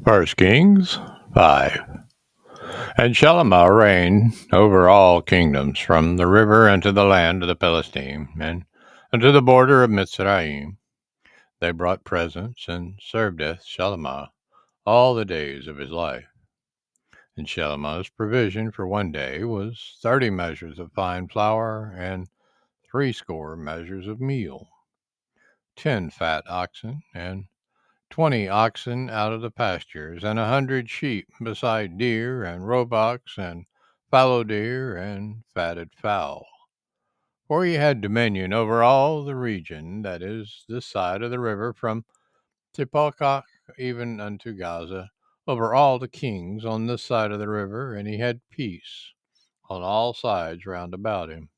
First Kings 5. And Shalomah reigned over all kingdoms, from the river unto the land of the Philistine, and unto the border of Mitzrayim. They brought presents, and servedeth Shalomah all the days of his life. And Shalomah's provision for one day was 30 measures of fine flour, and 80 measures of meal, 10 fat oxen, and 20 oxen out of the pastures, and 100 sheep, beside deer, and roebucks, and fallow deer, and fatted fowl. For he had dominion over all the region that is this side of the river, from Tepochah even unto Gaza, over all the kings on this side of the river, and he had peace on all sides round about him.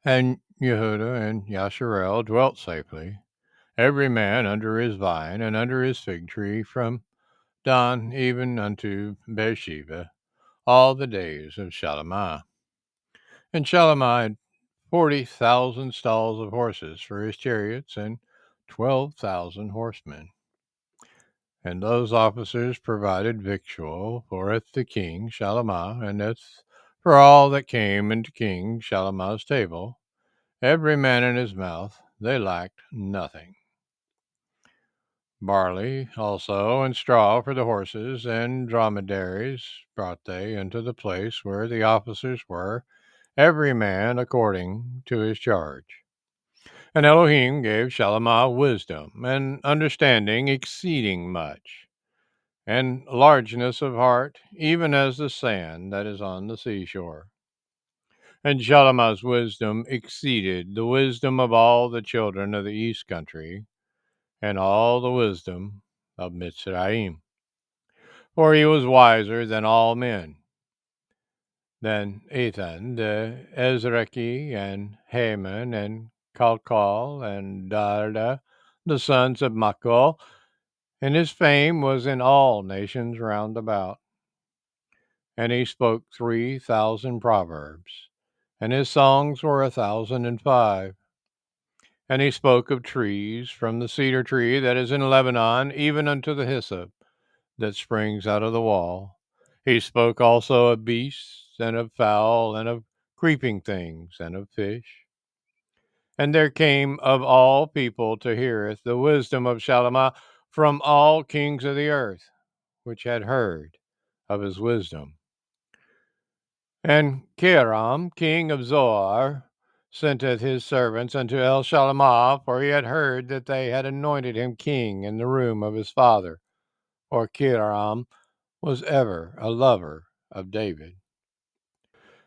And Yehudah and Yasharel dwelt safely, every man under his vine and under his fig tree, from Dan even unto Beersheba, all the days of Shalomah. And Shalomah had 40,000 stalls of horses for his chariots, and 12,000 horsemen. And those officers provided victual for the king Shalomah, and for all that came into King Shalomah's table, every man in his mouth. They lacked nothing. Barley also and straw for the horses and dromedaries brought they into the place where the officers were, every man according to his charge. And Elohim gave Shalomah wisdom and understanding exceeding much, and largeness of heart, even as the sand that is on the seashore. And Shalomah's wisdom exceeded the wisdom of all the children of the east country, and all the wisdom of Mitzrayim. For he was wiser than all men, than Ethan the Ezraki, and Haman, and Kalkal, and Darda, the sons of Machol, and his fame was in all nations round about. And he spoke 3,000 proverbs, and his songs were 1,005. And he spoke of trees, from the cedar tree that is in Lebanon, even unto the hyssop that springs out of the wall. He spoke also of beasts, and of fowl, and of creeping things, and of fish. And there came of all people to hear the wisdom of Shalomah from all kings of the earth, which had heard of his wisdom. And Kiram, king of Zoar, senteth his servants unto El Shalomah, for he had heard that they had anointed him king in the room of his father. For Kiram was ever a lover of David.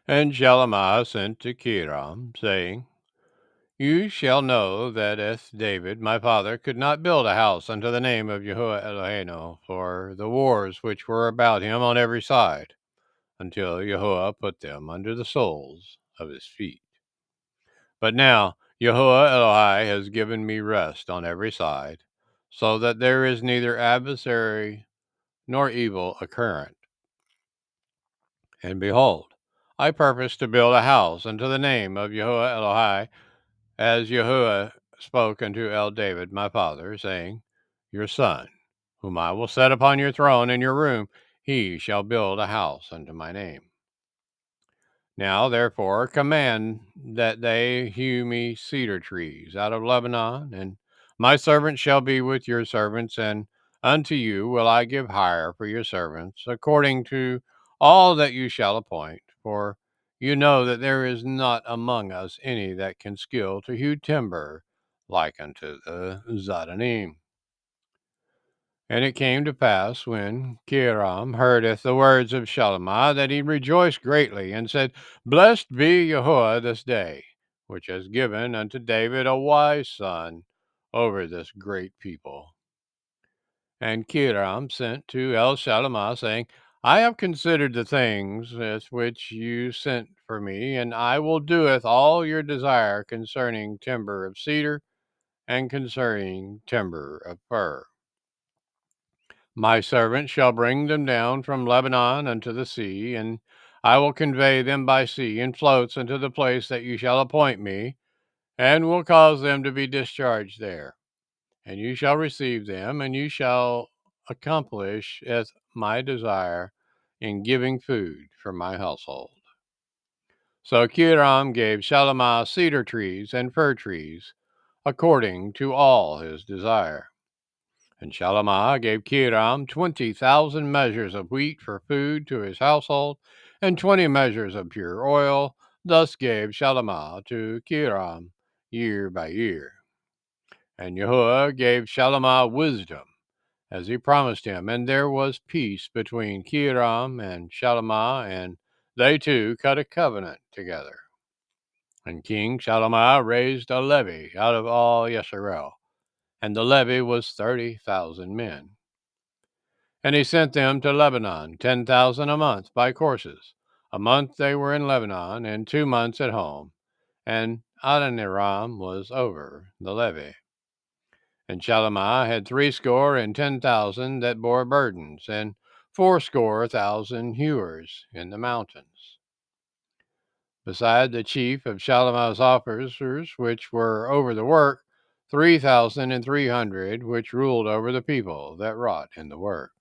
And Shalomah sent to Kiram, saying, You shall know that David my father could not build a house unto the name of YAHUAH Eloheinu, for the wars which were about him on every side, until YAHUAH put them under the soles of his feet. But now YAHUAH Elohai has given me rest on every side, so that there is neither adversary nor evil occurrent. And behold, I purpose to build a house unto the name of YAHUAH Elohai, as YAHUAH spoke unto El David my father, saying, Your son, whom I will set upon your throne in your room, he shall build a house unto my name. Now, therefore, command that they hew me cedar trees out of Lebanon, and my servants shall be with your servants, and unto you will I give hire for your servants, according to all that you shall appoint. For you know that there is not among us any that can skill to hew timber like unto the Zadanim. And it came to pass, when Kiram heardeth the words of Shalomah, that he rejoiced greatly, and said, Blessed be YAHUAH this day, which has given unto David a wise son over this great people. And Kiram sent to El Shalomah, saying, I have considered the things with which you sent for me, and I will doeth all your desire concerning timber of cedar, and concerning timber of fir. My servant shall bring them down from Lebanon unto the sea, and I will convey them by sea in floats unto the place that you shall appoint me, and will cause them to be discharged there. And you shall receive them, and you shall accomplisheth my desire in giving food for my household. So Kiram gave Shalimah cedar trees and fir trees, according to all his desire. And Shalimah gave Kiram 20,000 measures of wheat for food to his household, and 20 measures of pure oil. Thus gave Shalimah to Kiram year by year. And YAHUAH gave Shalimah wisdom, as he promised him, and there was peace between Kiram and Shalimah, and they two cut a covenant together. And King Shalimah raised a levy out of all Yisrael, and the levy was 30,000 men. And he sent them to Lebanon, 10,000 a month by courses. A month they were in Lebanon, and 2 months at home. And Adoniram was over the levy. And Shalimah had 70,010 that bore burdens, and 80,000 hewers in the mountains. Beside the chief of Shalimah's officers, which were over the work, 3,300 which ruled over the people that wrought in the work.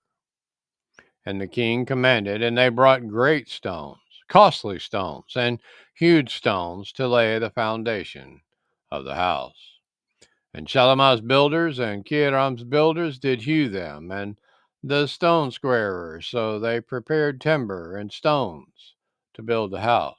And the king commanded, and they brought great stones, costly stones, and huge stones to lay the foundation of the house. And Shalimah's builders and Kiram's builders did hew them, and the stone squarers, so they prepared timber and stones to build the house.